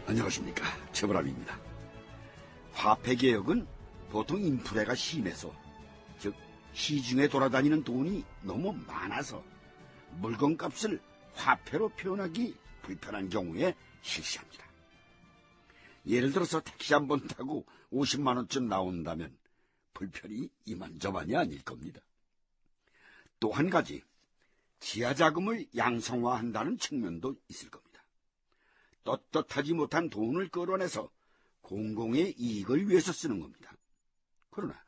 안녕하십니까, 최보람입니다. 화폐개혁은 보통 인플레가 심해서, 즉 시중에 돌아다니는 돈이 너무 많아서 물건값을 화폐로 표현하기 불편한 경우에 실시합니다. 예를 들어서 택시 한 번 타고 50만 원쯤 나온다면 불편이 이만저만이 아닐 겁니다. 또 한 가지, 지하자금을 양성화한다는 측면도 있을 겁니다. 떳떳하지 못한 돈을 끌어내서 공공의 이익을 위해서 쓰는 겁니다. 그러나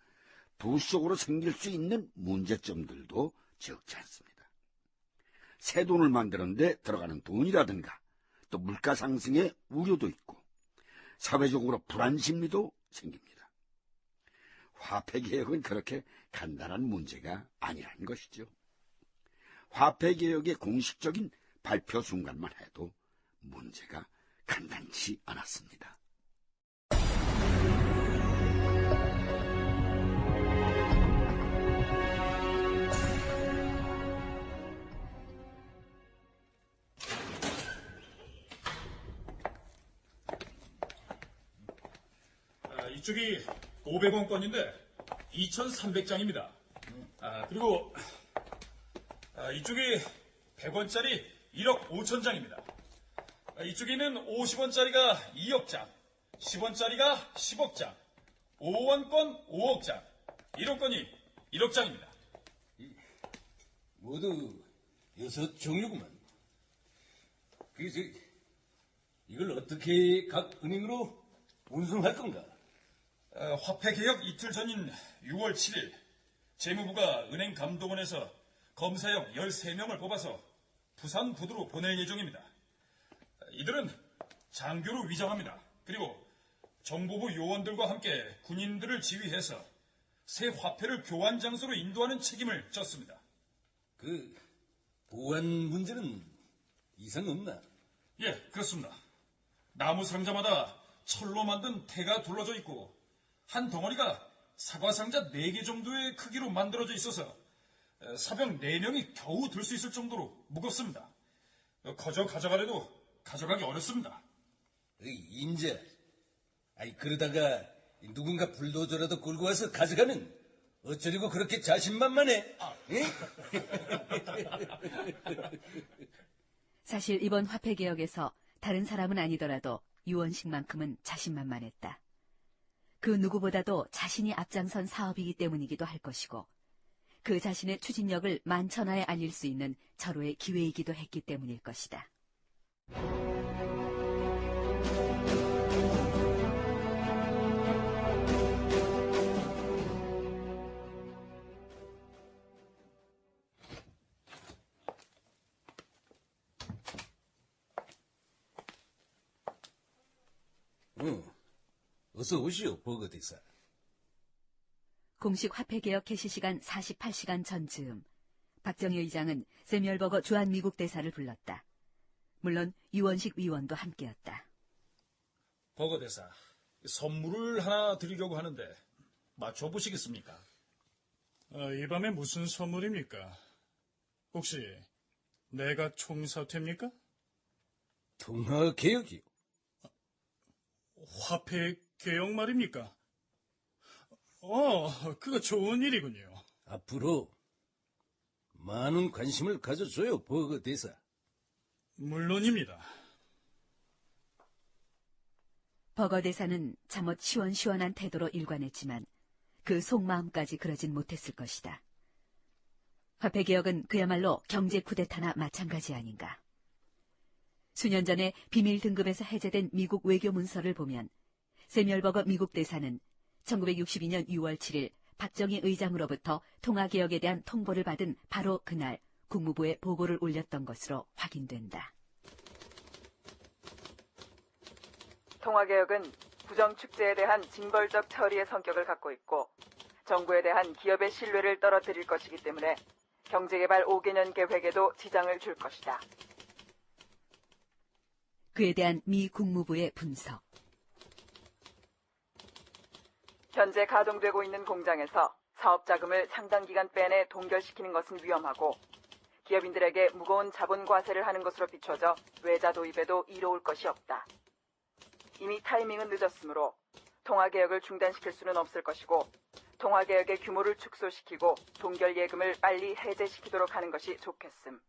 부 속으로 생길 수 있는 문제점들도 적지 않습니다. 새 돈을 만드는데 들어가는 돈이라든가 또 물가 상승의 우려도 있고 사회적으로 불안 심리도 생깁니다. 화폐개혁은 그렇게 간단한 문제가 아니라는 것이죠. 화폐개혁의 공식적인 발표 순간만 해도 문제가 간단치 않았습니다. 이쪽이 500원권인데 2,300장입니다. 그리고 이쪽이 100원짜리 1억 5천장입니다. 이쪽에는 50원짜리가 2억 장, 10원짜리가 10억 장, 5원권 5억 장, 1원권이 1억 장입니다. 모두 6종류구만. 그래서 이걸 어떻게 각 은행으로 운송할 건가? 화폐 개혁 이틀 전인 6월 7일 재무부가 은행 감독원에서 검사역 13명을 뽑아서 부산 부두로 보낼 예정입니다. 이들은 장교로 위장합니다. 그리고 정보부 요원들과 함께 군인들을 지휘해서 새 화폐를 교환 장소로 인도하는 책임을 졌습니다. 그 보안 문제는 이상 없나? 예, 그렇습니다. 나무 상자마다 철로 만든 태가 둘러져 있고 한 덩어리가 사과 상자 4개 정도의 크기로 만들어져 있어서 사병 4명이 겨우 들 수 있을 정도로 무겁습니다. 거저 가져가려도 가져가기 어렵습니다. 인자. 그러다가 누군가 불도저라도 끌고 와서 가져가면 어쩌려고 그렇게 자신만만해? 사실 이번 화폐개혁에서 다른 사람은 아니더라도 유원식만큼은 자신만만했다. 그 누구보다도 자신이 앞장선 사업이기 때문이기도 할 것이고 그 자신의 추진력을 만천하에 알릴 수 있는 절호의 기회이기도 했기 때문일 것이다. 어서 오시오, 버거대사. 공식 화폐개혁 개시 시간 48시간 전 즈음, 박정희 의장은 세뮤얼 주한 미국 대사를 불렀다. 물론 유원식 위원도 함께였다. 버거 대사, 선물을 하나 드리려고 하는데 맞춰보시겠습니까? 이 밤에 무슨 선물입니까? 혹시 내가 총사퇴입니까? 통화개혁이요. 화폐 개혁 말입니까? 그거 좋은 일이군요. 앞으로 많은 관심을 가져줘요, 버거대사. 물론입니다. 버거 대사는 잠옷 시원시원한 태도로 일관했지만 그 속마음까지 그러진 못했을 것이다. 화폐개혁은 그야말로 경제 쿠데타나 마찬가지 아닌가. 수년 전에 비밀 등급에서 해제된 미국 외교 문서를 보면 세뮤얼 버거 미국 대사는 1962년 6월 7일 박정희 의장으로부터 통화개혁에 대한 통보를 받은 바로 그날 국무부에 보고를 올렸던 것으로 확인된다. 통화개혁은 부정축제에 대한 징벌적 처리의 성격을 갖고 있고 정부에 대한 기업의 신뢰를 떨어뜨릴 것이기 때문에 경제개발 5개년 계획에도 지장을 줄 것이다. 그에 대한 미 국무부의 분석. 현재 가동되고 있는 공장에서 사업 자금을 상당 기간 빼내 동결시키는 것은 위험하고 기업인들에게 무거운 자본 과세를 하는 것으로 비춰져 외자 도입에도 이로울 것이 없다. 이미 타이밍은 늦었으므로 통화개혁을 중단시킬 수는 없을 것이고 통화개혁의 규모를 축소시키고 동결예금을 빨리 해제시키도록 하는 것이 좋겠음.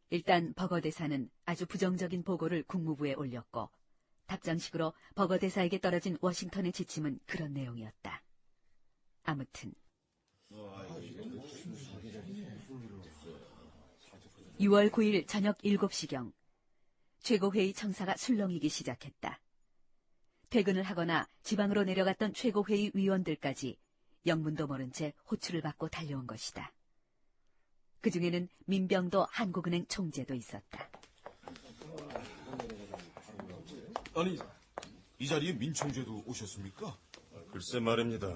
일단 버거 대사는 아주 부정적인 보고를 국무부에 올렸고 답장식으로 버거 대사에게 떨어진 워싱턴의 지침은 그런 내용이었다. 아무튼 6월 9일 저녁 7시경 최고회의 청사가 술렁이기 시작했다. 퇴근을 하거나 지방으로 내려갔던 최고회의 위원들까지 영문도 모른 채 호출을 받고 달려온 것이다. 그중에는 민병도 한국은행 총재도 있었다. 아니, 이 자리에 민 총재도 오셨습니까? 글쎄 말입니다.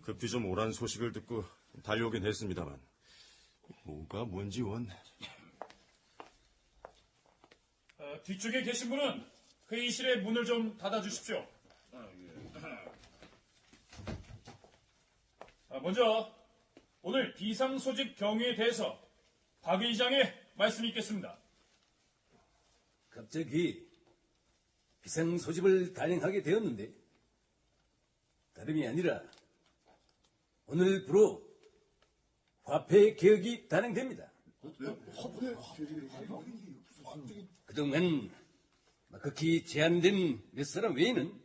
급히 좀 오란 소식을 듣고 달려오긴 했습니다만. 뭐가 뭔지 원. 뒤쪽에 계신 분은 회의실의 문을 좀 닫아주십시오. 먼저 오늘 비상소집 경위에 대해서 박 의장의 말씀이 있겠습니다. 갑자기 비상소집을 단행하게 되었는데 다름이 아니라 오늘부로 화폐 개혁이 단행됩니다. 그동안 극히 제한된 몇 사람 외에는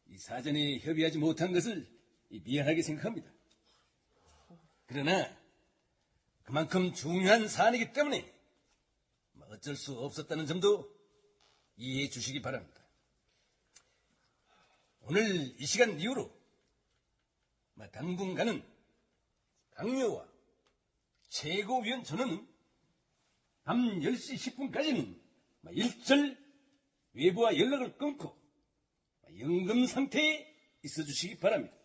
이 사전에 협의하지 못한 것을 미안하게 생각합니다. 그러나 그만큼 중요한 사안이기 때문에 어쩔 수 없었다는 점도 이해해 주시기 바랍니다. 오늘 이 시간 이후로 당분간은 강요와 최고위원 전원은 밤 10시 10분까지는 일절 외부와 연락을 끊고 연금 상태에 있어 주시기 바랍니다.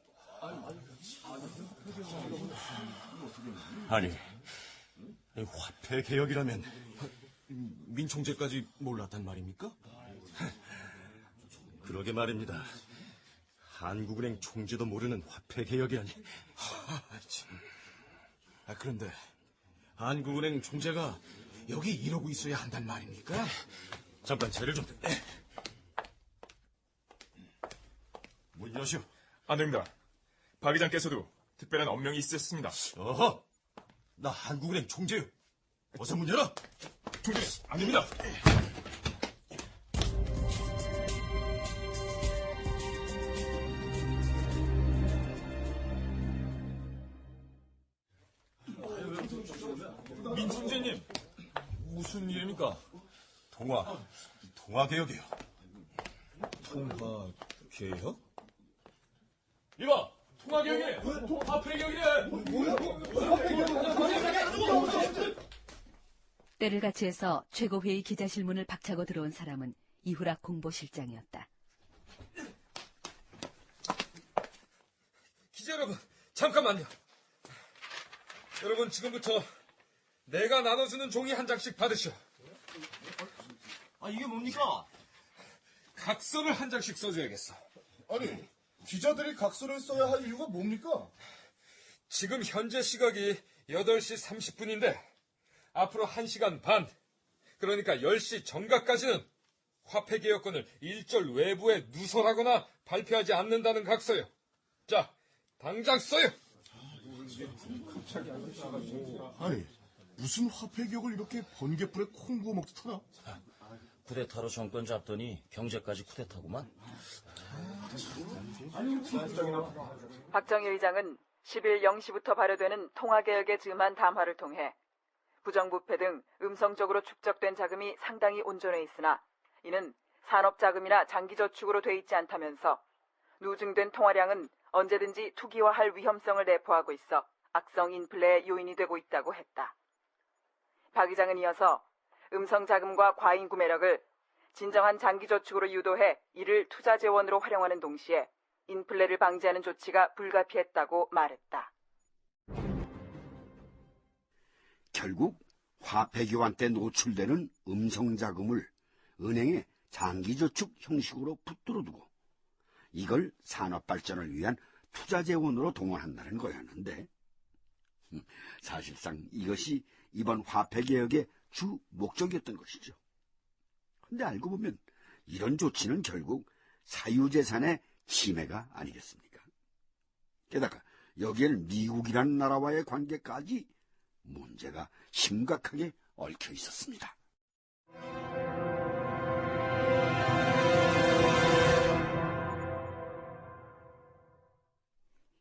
아니, 화폐 개혁이라면 민 총재까지 몰랐단 말입니까? 그러게 말입니다. 한국은행 총재도 모르는 화폐 개혁이라니. 그런데 한국은행 총재가 여기 이러고 있어야 한단 말입니까? 잠깐 자리를 좀. 문 여시오. 안 됩니다. 박 의장께서도 특별한 업명이 있으셨습니다. 어허! 나 한국은행 총재요. 어서 문 열어! 총재님, 안 됩니다. 민 총재님, 무슨 일입니까? 통화 개혁이요. 통화 개혁? 이봐, 통화개혁이래. 화폐개혁이래. 때를 같이해서 최고회의 기자실문을 박차고 들어온 사람은 이후락 공보실장이었다. 기자 여러분, 잠깐만요. 여러분, 지금부터 내가 나눠주는 종이 한 장씩 받으시오. 이게 뭡니까? 각서를 한 장씩 써줘야겠어. 아니, 기자들이 각서를 써야 할 이유가 뭡니까? 지금 현재 시각이 8시 30분인데 앞으로 1시간 반, 그러니까 10시 정각까지는 화폐개혁권을 일절 외부에 누설하거나 발표하지 않는다는 각서요. 자, 당장 써요. 아니, 무슨 화폐 개혁을 이렇게 번개불에 콩 구워 먹듯 하나? 쿠데타로 정권 잡더니 경제까지 쿠데타구만. 박정희 의장은 10일 0시부터 발효되는 통화개혁에 즈음한 담화를 통해 부정부패 등 음성적으로 축적된 자금이 상당히 온전해 있으나 이는 산업자금이나 장기저축으로 돼 있지 않다면서 누증된 통화량은 언제든지 투기화할 위험성을 내포하고 있어 악성 인플레의 요인이 되고 있다고 했다. 박 의장은 이어서 음성자금과 과잉 구매력을 진정한 장기저축으로 유도해 이를 투자재원으로 활용하는 동시에 인플레를 방지하는 조치가 불가피했다고 말했다. 결국 화폐 교환 때 노출되는 음성자금을 은행의 장기저축 형식으로 붙들어두고 이걸 산업발전을 위한 투자재원으로 동원한다는 거였는데 사실상 이것이 이번 화폐개혁의 주 목적이었던 것이죠. 근데 알고 보면 이런 조치는 결국 사유재산의 침해가 아니겠습니까? 게다가 여기에는 미국이라는 나라와의 관계까지 문제가 심각하게 얽혀 있었습니다.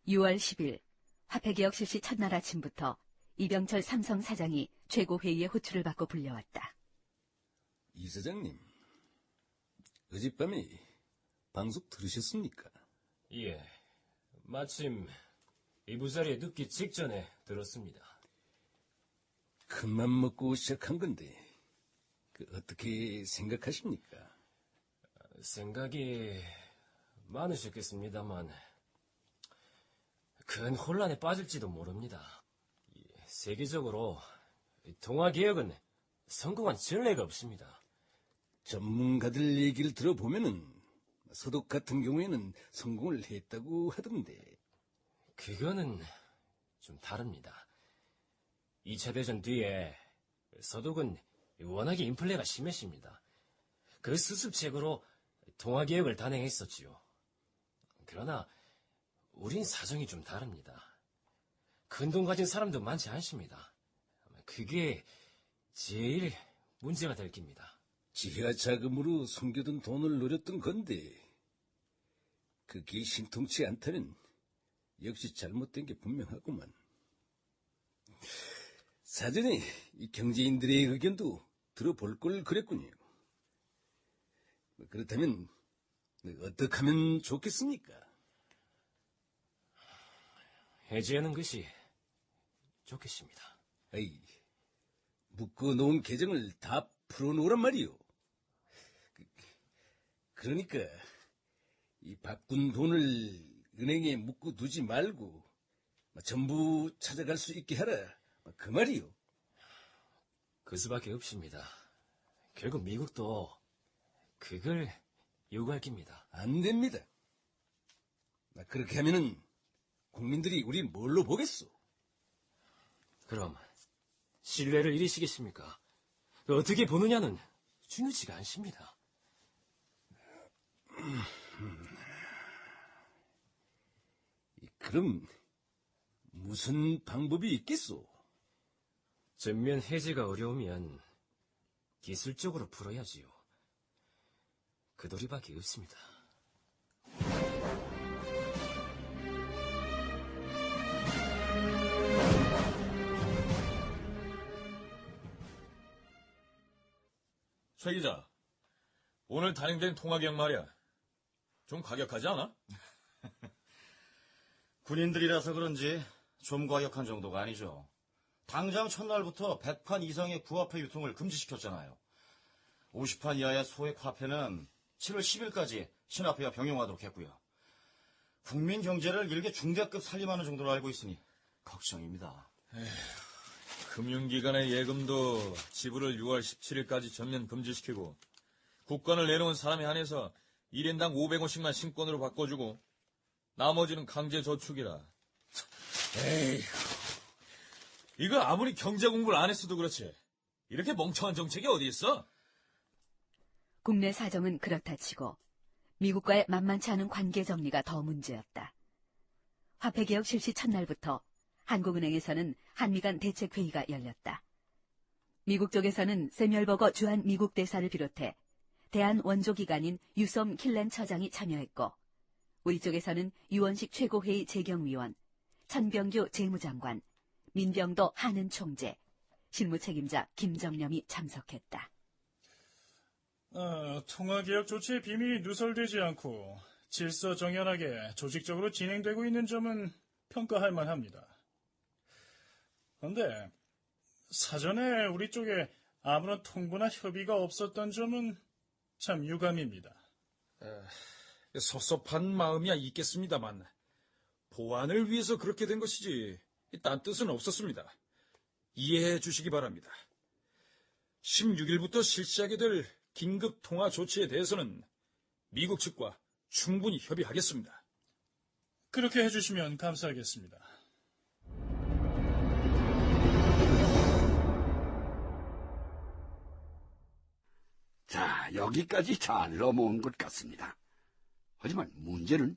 6월 10일 화폐개혁 실시 첫날 아침부터 이병철 삼성 사장이 최고회의의 호출을 받고 불려왔다. 이 사장님, 어젯밤에 방송 들으셨습니까? 예, 마침 이부 자리에 눕기 직전에 들었습니다. 큰맘 먹고 시작한 건데 어떻게 생각하십니까? 생각이 많으셨겠습니다만 큰 혼란에 빠질지도 모릅니다. 세계적으로 동아개혁은 성공한 전례가 없습니다. 전문가들 얘기를 들어보면은 서독 같은 경우에는 성공을 했다고 하던데. 그거는 좀 다릅니다. 2차 대전 뒤에 서독은 워낙에 인플레가 심했습니다. 그 수습책으로 동아개혁을 단행했었지요. 그러나 우린 사정이 좀 다릅니다. 큰 돈 가진 사람도 많지 않습니다. 그게 제일 문제가 될 겁니다. 지하 자금으로 숨겨둔 돈을 노렸던 건데 그게 신통치 않다면 역시 잘못된 게 분명하구만. 사전에 이 경제인들의 의견도 들어볼 걸 그랬군요. 그렇다면 어떻게 하면 좋겠습니까? 해지하는 것이 좋겠습니다. 아이, 묶어놓은 계정을 다 풀어놓으란 말이오. 그러니까 이 바꾼 돈을 은행에 묶어두지 말고 전부 찾아갈 수 있게 하라, 그 말이오. 그 수밖에 없습니다. 결국 미국도 그걸 요구할 겁니다. 안 됩니다. 그렇게 하면은 국민들이 우리 뭘로 보겠소? 그럼 신뢰를 잃으시겠습니까? 어떻게 보느냐는 중요치가 않습니다. 그럼 무슨 방법이 있겠소? 전면 해제가 어려우면 기술적으로 풀어야지요. 그 도리밖에 없습니다. 최 기자, 오늘 단행된 통화계약 말이야. 좀 과격하지 않아? 군인들이라서 그런지 좀 과격한 정도가 아니죠. 당장 첫날부터 100판 이상의 구화폐 유통을 금지시켰잖아요. 50판 이하의 소액 화폐는 7월 10일까지 신화폐와 병용하도록 했고요. 국민 경제를 일개 중대급 살림하는 정도로 알고 있으니 걱정입니다. 금융기관의 예금도 지불을 6월 17일까지 전면 금지시키고 국권을 내놓은 사람에 한해서 1인당 500원씩만 신권으로 바꿔주고 나머지는 강제 저축이라. 에이, 이거 아무리 경제 공부를 안 했어도 그렇지 이렇게 멍청한 정책이 어디 있어? 국내 사정은 그렇다 치고 미국과의 만만치 않은 관계 정리가 더 문제였다. 화폐개혁 실시 첫날부터 한국은행에서는 한미 간 대책회의가 열렸다. 미국 쪽에서는 세멸버거 주한 미국 대사를 비롯해 대한원조기관인 유섬 킬렌 처장이 참여했고 우리 쪽에서는 유원식 최고회의 재경위원, 천병규 재무장관, 민병도 한은 총재, 실무책임자 김정념이 참석했다. 통화개혁 조치의 비밀이 누설되지 않고 질서정연하게 조직적으로 진행되고 있는 점은 평가할 만합니다. 그런데 사전에 우리 쪽에 아무런 통보나 협의가 없었던 점은 참 유감입니다. 섭섭한 마음이야 있겠습니다만 보안을 위해서 그렇게 된 것이지 딴 뜻은 없었습니다. 이해해 주시기 바랍니다. 16일부터 실시하게 될 긴급 통화 조치에 대해서는 미국 측과 충분히 협의하겠습니다. 그렇게 해주시면 감사하겠습니다. 자, 여기까지 잘 넘어온 것 같습니다. 하지만 문제는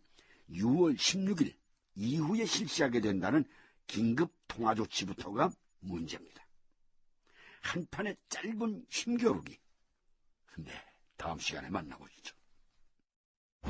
6월 16일 이후에 실시하게 된다는 긴급 통화 조치부터가 문제입니다. 한판의 짧은 힘겨루기. 네, 다음 시간에 만나보시죠.